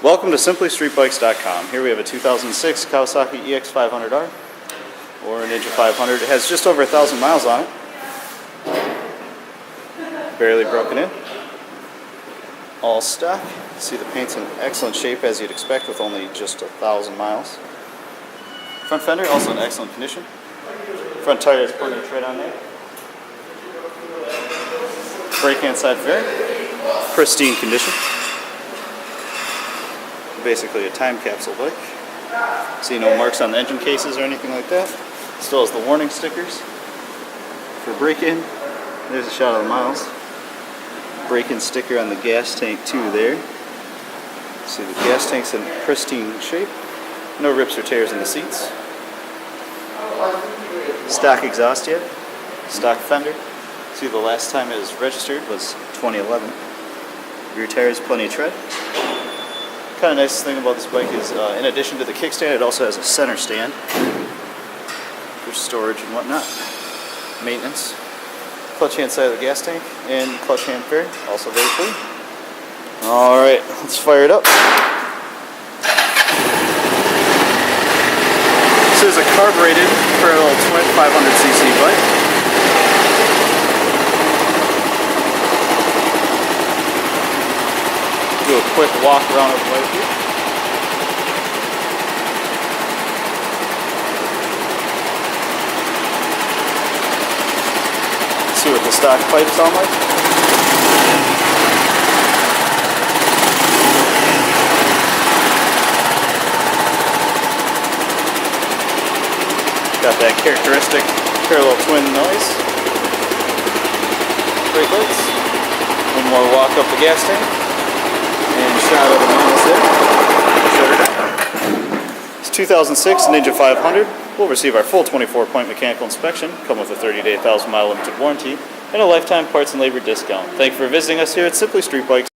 Welcome to SimplyStreetBikes.com. Here we have a 2006 Kawasaki EX500R or a Ninja 500. It has just over 1,000 miles on it. Barely broken in. All stock. See the paint's in excellent shape as you'd expect with only just 1,000 miles. Front fender also in excellent condition. Front tire has plenty of tread on there. Brake hand side fairing. Pristine condition. Basically a time capsule bike. See no marks on the engine cases or anything like that. Still has the warning stickers for brake-in. There's a shot of the miles. Brake-in sticker on the gas tank too there. See the gas tank's in pristine shape. No rips or tears in the seats. Stock exhaust yet. Stock fender. See the last time it was registered was 2011. Rear tires plenty of tread. Kind of nice thing about this bike is in addition to the kickstand, it also has a center stand for storage and whatnot. Maintenance. Clutch hand side of the gas tank and clutch hand fairing, also very clean. Alright, let's fire it up. This is a carbureted parallel twin 500cc bike. Do a quick walk around of the bike here. See what the stock pipes sound like. Got that characteristic parallel twin noise. Brake lights. One more walk up the gas tank. And shot of the miles there. It's 2006 Ninja 500. We'll receive our full 24-point mechanical inspection, come with a 30-day, 1,000-mile limited warranty, and a lifetime parts and labor discount. Thank you for visiting us here at Simply Street Bikes.